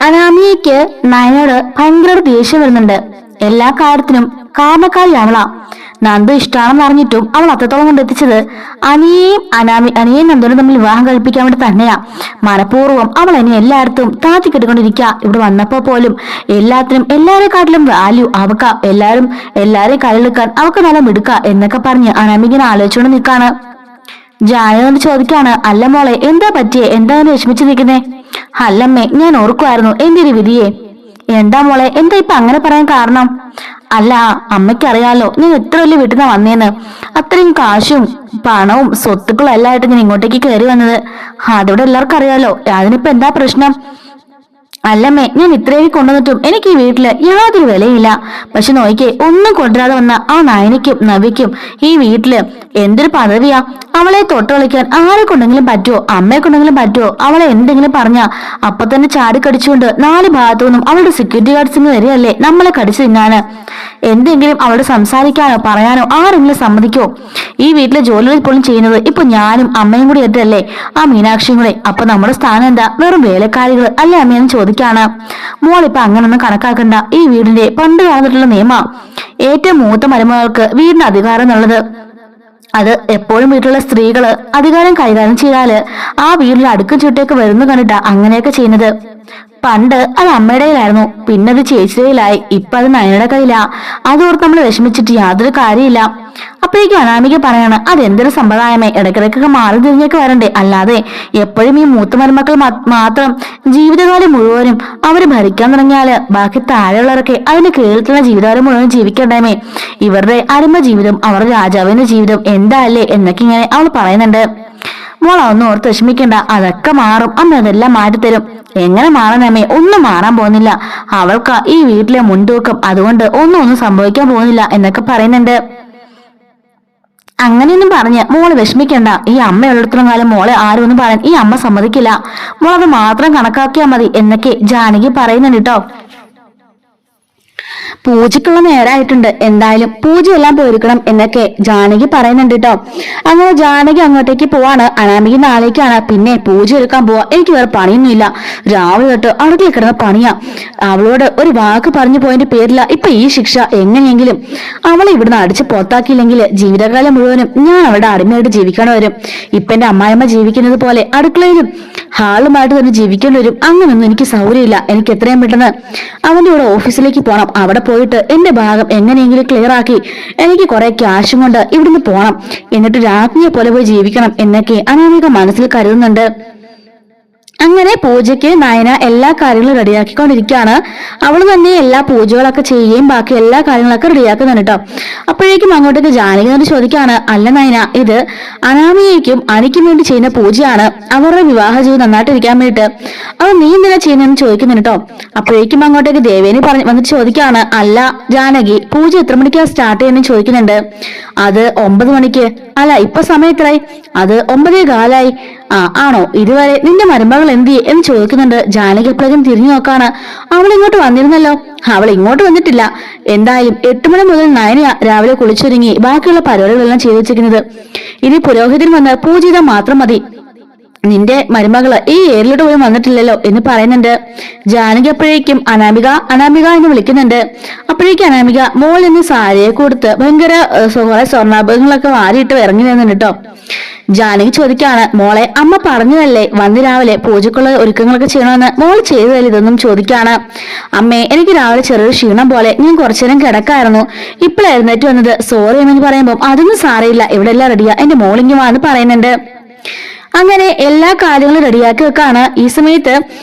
അനാമിയയ്ക്ക് നയനോട് ഭയങ്കര ദേഷ്യം വരുന്നുണ്ട്. എല്ലാ കാര്യത്തിനും കാരണക്കാരി അവളാ. നന്ദു ഇഷ്ടമാണെന്ന് അറിഞ്ഞിട്ടും അവൾ അത്രത്തോളം കൊണ്ടെത്തിച്ചത് അനിയേയും നന്ദുവിനെ തമ്മിൽ വിവാഹം കഴിപ്പിക്കാൻ വേണ്ടി തന്നെയാ. മനഃപൂർവ്വം അവൾ എന്നെ എല്ലായിടത്തും താത്തി കെട്ടിക്കൊണ്ടിരിക്കുക. ഇവിടെ വന്നപ്പോ പോലും എല്ലാത്തിനും എല്ലാവരെക്കാട്ടിലും വാല്യൂ അവക്ക. എല്ലാരെയും കയ്യിലെടുക്കാൻ അവക്ക് നല്ല മിടുക്ക എന്നൊക്കെ പറഞ്ഞ് അനാമികനെ ആലോചിച്ചുകൊണ്ട് നിൽക്കാണ്. ജാനകി ചോദിക്കാണ്, അല്ല മോളെ എന്താ പറ്റിയേ, എന്താ വിഷമിച്ചു നിൽക്കുന്നേ? അല്ലമ്മേ, ഞാൻ ഓർക്കുമായിരുന്നു എന്റെ ഒരു വിധിയെ. എന്താ മോളെ, എന്താ ഇപ്പൊ അങ്ങനെ പറയാൻ കാരണം? അല്ല, അമ്മയ്ക്കറിയാലോ ഞാൻ എത്ര വലിയ വീട്ടിൽ നിന്നാ വന്നേന്ന്. അത്രയും കാശും പണവും സ്വത്തുക്കളും എല്ലാം ആയിട്ട് ഞാൻ ഇങ്ങോട്ടേക്ക് കയറി വന്നത്. അതോടെ എല്ലാവർക്കും അറിയാലോ. അതിനിപ്പോ എന്താ പ്രശ്നം? അല്ലമ്മേ, ഞാൻ ഇത്രയും കൊണ്ടുവന്നിട്ടും എനിക്ക് ഈ വീട്ടില് യാതൊരു വിലയില്ല. പക്ഷെ നോക്കിക്കേ, ഒന്നും കൊണ്ടുവരാതെ വന്ന ആ നയനയ്ക്കും നവിക്കും ഈ വീട്ടില് എന്തൊരു പദവിയാ. അവളെ തൊട്ട് കളിക്കാൻ ആരെ കൊണ്ടെങ്കിലും പറ്റുമോ? അമ്മയെ കൊണ്ടെങ്കിലും പറ്റുമോ? അവളെ എന്തെങ്കിലും പറഞ്ഞാ അപ്പൊ തന്നെ ചാടിക്കടിച്ചുകൊണ്ട് 4 ഭാഗത്തു നിന്നും അവളുടെ സെക്യൂരിറ്റി ഗാർഡ്സിന് വരികയല്ലേ നമ്മളെ കടിച്ചു തിന്നാന്. എന്തെങ്കിലും അവളോട് സംസാരിക്കാനോ പറയാനോ ആരെങ്കിലും സമ്മതിക്കോ? ഈ വീട്ടിലെ ജോലികൾ പോലും ചെയ്യുന്നത് ഇപ്പൊ ഞാനും അമ്മയും കൂടി ആയിട്ടല്ലേ, ആ മീനാക്ഷിയും കൂടെ. അപ്പൊ നമ്മുടെ സ്ഥാനം എന്താ? വെറും വേലക്കാരികൾ അല്ലേ അമ്മയെന്ന് ചോദിക്കാണ്. മോളിപ്പൊ അങ്ങനൊന്നും കണക്കാക്കണ്ട. ഈ വീടിന്റെ പണ്ട് കാലത്തുള്ള നിയമ ഏറ്റവും മൂത്ത മരുമകൾക്ക് വീടിന് അധികാരം എന്നുള്ളത്. അത് എപ്പോഴും വീട്ടിലുള്ള സ്ത്രീകള് അധികാരം കൈകാര്യം ചെയ്താല് ആ വീട്ടിൽ അടുക്കും ചുട്ടേക്ക് വരുന്നു കണ്ടിട്ടാ അങ്ങനെയൊക്കെ ചെയ്യുന്നത്. പണ്ട് അത് അമ്മയുടെ കയ്യിലായിരുന്നു, പിന്നെ അത് ചേച്ചിയുടെ കയ്യിലായി, ഇപ്പൊ അത് നയനയുടെ കയ്യിലാ. അതോർത്ത് നമ്മൾ വിഷമിച്ചിട്ട് യാതൊരു കാര്യമില്ല. അപ്പോഴേക്കും അനാമിക പറയാണ്, അതെന്തൊരു സമ്പ്രദായമേ, ഇടയ്ക്കിടയ്ക്കൊക്കെ മാറി തിരിഞ്ഞൊക്കെ വരണ്ടേ, അല്ലാതെ എപ്പോഴും ഈ മൂത്ത മരുമക്കൾ മാത്രം ജീവിതകാലം മുഴുവനും അവര് ഭരിക്കാൻ തുടങ്ങിയാല് ബാക്കി താഴെയുള്ളവരൊക്കെ അതിന്റെ കീഴിലുള്ള ജീവിതകാലം മുഴുവൻ ജീവിക്കണ്ടാമേ. ഇവരുടെ അരുമ ജീവിതം, അവരുടെ രാജാവിന്റെ ജീവിതം എന്താ അല്ലേ എന്നൊക്കെ ഇങ്ങനെ അവൾ പറയുന്നുണ്ട്. മോള ഒന്നും ഓർത്ത് വിഷമിക്കണ്ട, അതൊക്കെ മാറും. അമ്മ അതെല്ലാം മാറ്റിത്തരും. എങ്ങനെ മാറാനമ്മേ? ഒന്നും മാറാൻ പോകുന്നില്ല. അവൾക്ക് ഈ വീട്ടിലെ മുൻതൂക്കം, അതുകൊണ്ട് ഒന്നും സംഭവിക്കാൻ പോകുന്നില്ല എന്നൊക്കെ പറയുന്നുണ്ട്. അങ്ങനെയൊന്നും പറഞ്ഞ് മോള് വിഷമിക്കണ്ട. ഈ അമ്മ ഉള്ളിടത്തോളം കാലം മോളെ ആരും ഒന്നും പറയാൻ ഈ അമ്മ സമ്മതിക്കില്ല. മോളത് മാത്രം കണക്കാക്കിയാൽ മതി എന്നൊക്കെ ജാനകി പറയുന്നുണ്ട് കേട്ടോ. പൂജക്കുള്ള നേരായിട്ടുണ്ട്, എന്തായാലും പൂജയെല്ലാം പോയിരിക്കണം എന്നൊക്കെ ജാനകി പറയുന്നുണ്ട് കേട്ടോ. അങ്ങനെ ജാനകി അങ്ങോട്ടേക്ക് പോവാണ്. അനാമിക നാളേക്കാണ്. പിന്നെ പൂജ എടുക്കാൻ പോവാ, എനിക്ക് വേറെ പണിയൊന്നുമില്ല. രാവിലെ തൊട്ട് അടുക്കളയിൽ കിടന്ന പണിയാ. അവളോട് ഒരു വാക്ക് പറഞ്ഞു പോയതിന്റെ പേരില ഇപ്പൊ ഈ ശിക്ഷ. എങ്ങനെയെങ്കിലും അവളെ ഇവിടുന്ന് അടിച്ച് പുറത്താക്കിയില്ലെങ്കിൽ ജീവിതകാലം മുഴുവനും ഞാൻ അവളുടെ അടിമയായിട്ട് ജീവിക്കേണ്ടി വരും. ഇപ്പൊ എന്റെ അമ്മായിമ്മ ജീവിക്കുന്നത് പോലെ അടുക്കളയിലും ഹാളുമായിട്ട് തന്നെ ജീവിക്കേണ്ടി വരും. അങ്ങനൊന്നും എനിക്ക് സൗകര്യമില്ല. എനിക്ക് എത്രയും പെട്ടെന്ന് അവന്റെ കൂടെ ഓഫീസിലേക്ക് പോകണം. അവിടെ പോയിട്ട് എന്റെ ഭാഗം എങ്ങനെയെങ്കിലും ക്ലിയർ ആക്കി എനിക്ക് കുറെ ക്യാഷും കൊണ്ട് ഇവിടുന്ന് പോണം. എന്നിട്ട് രാജ്ഞിയെ പോലെ പോയി ജീവിക്കണം എന്നൊക്കെ അനാമിക മനസ്സിൽ കരുതുന്നുണ്ട്. അങ്ങനെ പൂജയ്ക്ക് നയന എല്ലാ കാര്യങ്ങളും റെഡിയാക്കിക്കൊണ്ടിരിക്കുകയാണ്. അവൾ തന്നെ എല്ലാ പൂജകളൊക്കെ ചെയ്യുകയും ബാക്കി എല്ലാ കാര്യങ്ങളൊക്കെ റെഡിയാക്കുന്നുണ്ട് കേട്ടോ. അപ്പോഴേക്കും അങ്ങോട്ടേക്ക് ജാനകി ചോദിക്കുകയാണ്, അല്ല നയന, ഇത് അനാമികയ്ക്കും അനിക്കും വേണ്ടി ചെയ്യുന്ന പൂജയാണ്. അവരുടെ വിവാഹ ജീവിതം നന്നായിട്ടിരിക്കാൻ വേണ്ടിയിട്ട്. അത് നീ എന്തിനാ ചെയ്യുന്നതെന്ന് ചോദിക്കുന്നുണ്ട് കേട്ടോ. അപ്പോഴേക്കും അങ്ങോട്ടേക്ക് ദേവേനി വന്നിട്ട് ചോദിക്കുകയാണ്, അല്ല ജാനകി, പൂജ എത്ര മണിക്കാണ് സ്റ്റാർട്ട് ചെയ്യുന്നത് ചോദിക്കുന്നുണ്ട്. അത് 9 മണിക്ക്. അല്ല, ഇപ്പൊ സമയം എത്രയായി? അത് 9:15. ആണോ? ഇതുവരെ നിന്റെ മരുമകൾ എന്തിയെ എന്ന് ചോദിക്കുന്നുണ്ട്. ജാനകി എപ്പോഴും തിരിഞ്ഞു നോക്കാണ്. അവൾ ഇങ്ങോട്ട് വന്നിരുന്നല്ലോ. അവൾ ഇങ്ങോട്ട് വന്നിട്ടില്ല. എന്തായാലും 8 മണി മുതൽ നയന രാവിലെ കുളിച്ചൊരുങ്ങി ബാക്കിയുള്ള പരിപാടികളെല്ലാം ചെയ്തു വെച്ചിരിക്കുന്നത്. ഇനി പുരോഹിതൻ വന്ന് പൂജ ചെയ്താൽ മാത്രം മതി. നിന്റെ മരുമകള് ഈ ഏരിലോട്ട് പോയി വന്നിട്ടില്ലല്ലോ എന്ന് പറയുന്നുണ്ട്. ജാനകി അപ്പോഴേക്കും അനാമിക എന്ന് വിളിക്കുന്നുണ്ട്. അപ്പോഴേക്കും അനാമിക മോൾ എന്ന് സാരിയെ കൊടുത്ത് ഭയങ്കര കുറെ സ്വർണ്ണാഭരണങ്ങളൊക്കെ വാരിയിട്ട് ഇറങ്ങി നിന്നുണ്ട് കേട്ടോ. ജാനകി ചോദിക്കാണ്, മോളെ അമ്മ പറഞ്ഞതല്ലേ വന്ന് രാവിലെ പൂജക്കുള്ള ഒരുക്കങ്ങളൊക്കെ ചെയ്യണമെന്ന്, മോൾ ചെയ്തതല്ലേ ഇതൊന്നും ചോദിക്കാണ്. അമ്മേ, എനിക്ക് രാവിലെ ചെറിയൊരു ക്ഷീണം പോലെ, ഞാൻ കുറച്ചു നേരം കിടക്കായിരുന്നു. ഇപ്പോഴായിരുന്നേറ്റ് വന്നത്. സോറി എന്ന് പറയുമ്പോൾ അതൊന്നും സാരയില്ല, ഇവിടെ എല്ലാം റെഡിയാ, എന്റെ മോളിങ്ങുമാന്ന് പറയുന്നുണ്ട്. അങ്ങനെ എല്ലാ കാര്യങ്ങളും റെഡിയാക്കി വെക്കാണ്. ഈ സമയത്ത്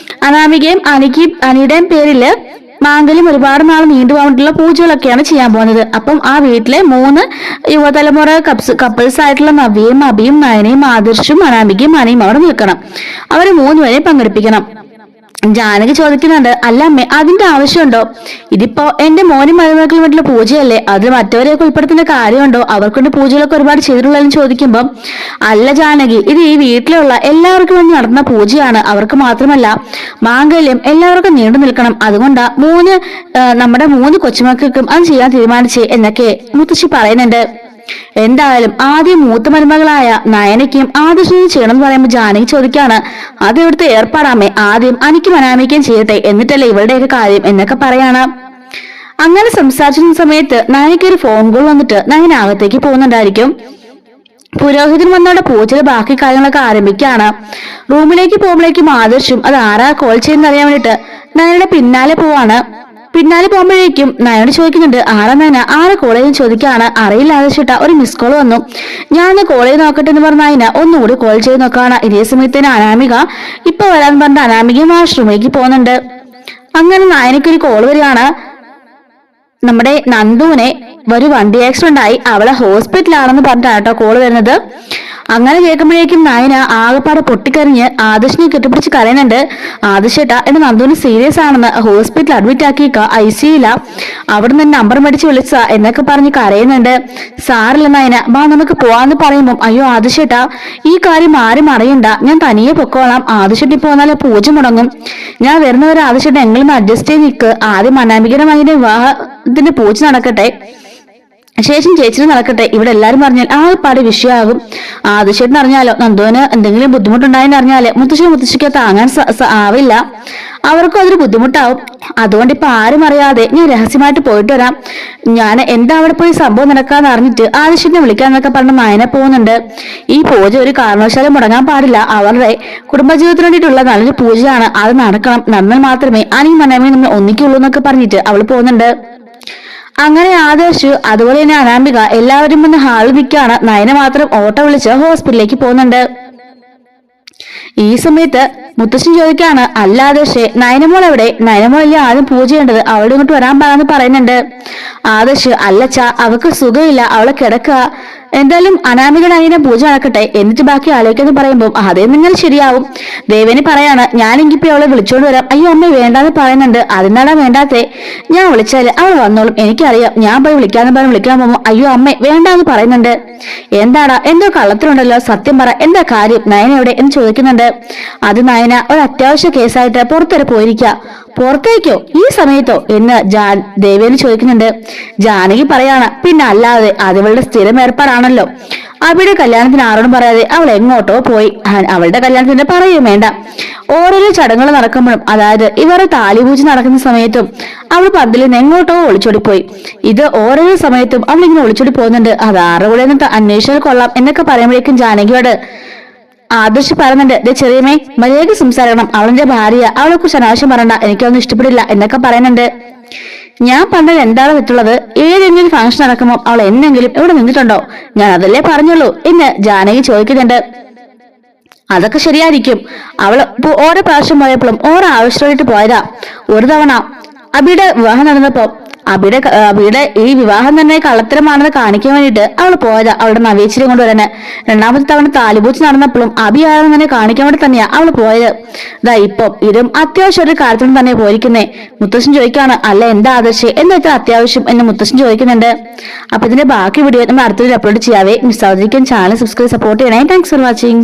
അനാമികയും അനിയുടെയും പേരില് മാംഗല്യം ഒരുപാട് നാൾ നീണ്ടുപോകാനുള്ള പൂജകളൊക്കെയാണ് ചെയ്യാൻ പോകുന്നത്. അപ്പം ആ വീട്ടിലെ 3 യുവതലമുറ കപ്പിൾസ് ആയിട്ടുള്ള നവ്യയും അഭിയും നയനയും ആദർശും അനാമികയും അനിയും അവിടെ നിൽക്കണം. അവരെ 3 പേരെ പങ്കെടുപ്പിക്കണം. ജാനകി ചോദിക്കുന്നുണ്ട്, അല്ല അമ്മേ, അതിന്റെ ആവശ്യമുണ്ടോ? ഇതിപ്പോ എന്റെ മോനും മരുമക്കളും വീട്ടിലെ പൂജയല്ലേ, അത് മറ്റവരെയൊക്കെ ഉൾപ്പെടുത്തുന്ന കാര്യമുണ്ടോ? അവർക്കൊണ്ട് പൂജകളൊക്കെ ഒരുപാട് ചെയ്തിട്ടുള്ളതെന്ന് ചോദിക്കുമ്പം, അല്ല ജാനകി, ഇത് ഈ വീട്ടിലുള്ള എല്ലാവർക്കും വേണ്ടി നടത്തുന്ന പൂജയാണ്. അവർക്ക് മാത്രമല്ല, മാംഗല്യം എല്ലാവർക്കും നീണ്ടു നിൽക്കണം. അതുകൊണ്ടാ നമ്മുടെ 3 കൊച്ചുമക്കൾക്കും അത് ചെയ്യാൻ തീരുമാനിച്ചേ എന്നൊക്കെ മുത്തശ്ശി പറയുന്നുണ്ട്. എന്തായാലും ആദ്യം മൂത്ത മരുമകളായ നയനയ്ക്കും ആദർശിനും ചെയ്യണമെന്ന് പറയുമ്പോൾ ജാനകി ചോദിക്കാണ്, അത് ഇവിടുത്തെ ഏർപ്പാടാമേ, ആദ്യം അനിക്കും അനാമിക്കും ചെയ്യട്ടെ, എന്നിട്ടല്ലേ ഇവരുടെയൊക്കെ കാര്യം എന്നൊക്കെ പറയാണ്. അങ്ങനെ സംസാരിച്ചിരുന്ന സമയത്ത് നയനയ്ക്ക് ഒരു ഫോൺ കോൾ വന്നിട്ട് നയന അകത്തേക്ക് പോകുന്നുണ്ടായിരിക്കും. പുരോഹിതൻ വന്നോടെ പൂജയുടെ ബാക്കി കാര്യങ്ങളൊക്കെ ആരംഭിക്കുകയാണ്. റൂമിലേക്ക് പോകുമ്പോഴേക്കും ആദർശും അത് ആരാ കോൾ ചെയ്യുന്ന അറിയാൻ വേണ്ടിട്ട് നയനയുടെ പിന്നാലെ പോകുമ്പോഴേക്കും നയനോട് ചോദിക്കുന്നുണ്ട്, ആരാ നയന, ആരെ കോൾ ചെയ്ത് ചോദിക്കാണ്. അറിയില്ല ആദർശിട്ട, ഒരു മിസ് കോൾ വന്നു, ഞാൻ ഒന്ന് കോൾ ചെയ്ത് നോക്കട്ടെ എന്ന് പറഞ്ഞ നയന ഒന്നുകൂടി കോൾ ചെയ്ത് നോക്കാണ്. ഇതേ സമയത്തിന് അനാമിക ഇപ്പൊ വരാന്ന് പറഞ്ഞ അനാമിക വാഷ്റൂമിലേക്ക് പോകുന്നുണ്ട്. അങ്ങനെ നയനയ്ക്കൊരു കോൾ വരികയാണ്. നമ്മുടെ നന്ദുവിനെ ഒരു വണ്ടി ആക്സിഡന്റ് ആയി, അവളെ ഹോസ്പിറ്റലാണെന്ന് പറഞ്ഞിട്ടാണ് കേട്ടോ കോള് വരുന്നത്. അങ്ങനെ കേൾക്കുമ്പോഴേക്കും നയന ആകെപ്പാടെ പൊട്ടിക്കറിഞ്ഞ് ആദർശിനെ കെട്ടിപ്പിടിച്ച് കരയുന്നുണ്ട്. ആദർശേട്ടാ, എന്റെ നന്ദുവിന് സീരിയസ് ആണെന്ന്, ഹോസ്പിറ്റൽ അഡ്മിറ്റ് ആക്കിയേക്ക, ICU അവിടെ നിന്ന് നമ്പർ മേടിച്ച് വിളിച്ച എന്നൊക്കെ പറഞ്ഞ് കരയുന്നുണ്ട്. സാറില്ല നയന, ബാ നമുക്ക് പോവാന്ന് പറയുമ്പോൾ, അയ്യോ ആദർശേട്ടാ, ഈ കാര്യം ആരും അറിയണ്ട, ഞാൻ തനിയെ പൊക്കോളാം, ആദർശേട്ടി പോന്നാലെ പൂജ മുടങ്ങും, ഞാൻ വരുന്നവരെ ആദർശേട്ടൻ എങ്കിലും അഡ്ജസ്റ്റ് ചെയ്ത് നിൽക്ക്, ആദ്യം അനാമികരമാതിന്റെ വിവാഹത്തിന്റെ പൂജ നടക്കട്ടെ, ശേഷം ചേച്ചിന് നടക്കട്ടെ, ഇവിടെ എല്ലാരും പറഞ്ഞാൽ ആകെപ്പാടെ വിഷയമാകും, ആദർശേട്ടൻ അറിഞ്ഞാലോ നന്ദുവിന് എന്തെങ്കിലും ബുദ്ധിമുട്ടുണ്ടായെന്ന് അറിഞ്ഞാല് മുത്തശ്ശിക്ക് താങ്ങാൻ ആവില്ല, അവർക്കും അതൊരു ബുദ്ധിമുട്ടാവും, അതുകൊണ്ട് ഇപ്പൊ ആരും അറിയാതെ ഞാൻ രഹസ്യമായിട്ട് പോയിട്ട് വരാം, ഞാൻ എന്താ അവിടെ പോയി സംഭവം നടക്കാന്ന് അറിഞ്ഞിട്ട് ആദർശിനെ വിളിക്കാന്നൊക്കെ പറഞ്ഞ് നയന പോകുന്നുണ്ട്. ഈ പൂജ ഒരു കാരണവശാലും മുടങ്ങാൻ പാടില്ല, അവരുടെ കുടുംബജീവിതത്തിന് വേണ്ടിയിട്ടുള്ള നല്ലൊരു പൂജയാണ്, അത് നടക്കണം, നടന്നാൽ മാത്രമേ അനിയും അനാമയും നമ്മൾ ഒന്നിക്കുള്ളൂ എന്നൊക്കെ പറഞ്ഞിട്ട് അവൾ പോകുന്നുണ്ട്. അങ്ങനെ ആദർശ് അതുപോലെ തന്നെ അനാമിക എല്ലാവരും വന്ന് ഹാളിൽ നിൽക്കുകയാണ്. നയന മാത്രം ഓട്ടോ വിളിച്ച് ഹോസ്പിറ്റലിലേക്ക് പോകുന്നുണ്ട്. ഈ സമയത്ത് മുത്തശ്ശൻ ചോദിക്കാണ്, അല്ല ആദർശേ, നയനമോൾ എവിടെ, നയനമോളല്ലേ ആദ്യം പൂജ ചെയ്യേണ്ടത്, അവളുടെ ഇങ്ങോട്ട് വരാൻ പാടാന്ന് പറയുന്നുണ്ട്. ആദർശ്, അല്ലച്ചാ, അവൾക്ക് സുഖമില്ല, അവളെ കിടക്കുക, എന്തായാലും അനാമികയുടെ അനിയനെ പൂജ നടക്കട്ടെ, എന്നിട്ട് ബാക്കി ആലോചിക്കാന്ന് പറയുമ്പോൾ അതേ നിങ്ങൾ ശരിയാവും. ദേവേനി പറയാണ്, ഞാനെങ്കിപ്പോ അവളെ വിളിച്ചോണ്ട് വരാം. അയ്യോ അമ്മ വേണ്ടാന്ന് പറയുന്നുണ്ട്. അതിനാടാ വേണ്ടാത്തേ, ഞാൻ വിളിച്ചാല് അവൾ വന്നോളും, എനിക്കറിയാം, ഞാൻ പോയി വിളിക്കാൻ പോകുമ്പോ അയ്യോ അമ്മ വേണ്ടാന്ന് പറയുന്നുണ്ട്. എന്താടാ, എന്തോ കള്ളത്തിലുണ്ടല്ലോ, സത്യം പറ, എന്താ കാര്യം, നയന എവിടെ എന്ന് ചോദിക്കുന്നുണ്ട്. അത് നയന ഒരു അത്യാവശ്യ കേസായിട്ട് പുറത്തൊരു പോയിരിക്കുക. പുറത്തേക്കോ, ഈ സമയത്തോ എന്ന് ദേവേനി ചോദിക്കുന്നുണ്ട്. ജാനകി പറയാണ്, പിന്നെ അല്ലാതെ അതിവളുടെ സ്ഥിരം ഏർപ്പാടാണല്ലോ, അവിടെ കല്യാണത്തിന് ആരോടും പറയാതെ അവൾ എങ്ങോട്ടോ പോയി, അവളുടെ കല്യാണത്തിന് പറയുകയും വേണ്ട, ഓരോരോ ചടങ്ങുകൾ നടക്കുമ്പോഴും, അതായത് ഇവരുടെ താലിപൂജ നടക്കുന്ന സമയത്തും അവൾ പന്തലിൽ നിന്ന് എങ്ങോട്ടോ ഒളിച്ചോടിപ്പോയി, ഇത് ഓരോരോ സമയത്തും അവൾ ഇങ്ങനെ ഒളിച്ചോടി പോകുന്നുണ്ട്, അത് ആരുടെ കൂടെ എന്നിട്ട് അന്വേഷണം കൊള്ളാം എന്നൊക്കെ പറയുമ്പോഴേക്കും ജാനകിയോട് ആദർശ് പറയുന്നുണ്ട്, ചെറിയമേ മര്യാദയ്ക്ക് സംസാരിക്കണം, അവളെന്റെ ഭാര്യ, അവളെ കുറിച്ച് അനാവശ്യം പറയണ്ട, എനിക്കൊന്നും ഇഷ്ടപ്പെടില്ല എന്നൊക്കെ പറയുന്നുണ്ട്. ഞാൻ പണ്ടത് എന്താണ് തെറ്റുള്ളത്, ഏതെങ്കിലും ഫംഗ്ഷൻ നടക്കുമ്പോൾ അവൾ എന്നെങ്കിലും ഇവിടെ നിന്നിട്ടുണ്ടോ, ഞാൻ അതല്ലേ പറഞ്ഞുള്ളൂ എന്ന് ജാനകി ചോദിക്കുന്നുണ്ട്. അതൊക്കെ ശരിയായിരിക്കും, അവള് ഓരോ പ്രാവശ്യം പോയപ്പോഴും ഓരോ ആവശ്യമായിട്ട് പോയതാ. ഒരു തവണ അബിയുടെ വിവാഹം നടന്നപ്പോ അബിയുടെ ഈ വിവാഹം തന്നെ കള്ളത്തരമാണെന്ന് കാണിക്കാൻ വേണ്ടിയിട്ട് അവൾ പോയതാ അവളുടെ നവീച്ചിനെ കൊണ്ടുവരാന്. രണ്ടാമത്തെ തവണ താലിപൂച്ച് നടന്നപ്പോഴും അബിയാണെന്ന് തന്നെ കാണിക്കാൻ വേണ്ടി തന്നെയാ അവൾ പോയത്. ഇതാ ഇപ്പം ഇതും അത്യാവശ്യം ഒരു കാര്യത്തിനും തന്നെ പോയിരിക്കുന്നേ. മുത്തശ്ശൻ ചോദിക്കാണ്, അല്ല എന്താ ആദർശ്, എന്താ അത്യാവശ്യം എന്ന് മുത്തശ്ശൻ ചോദിക്കുന്നുണ്ട്. അപ്പൊ ഇതിന്റെ ബാക്കി വീഡിയോ നമ്മൾ അടുത്തൊരു അപ്ലോഡ് ചെയ്യാവേ. മിസ് ആവാതിരിക്കാൻ ചാനൽ സബ്സ്ക്രൈബ് സപ്പോർട്ട് ചെയ്യണേ. Thanks for watching.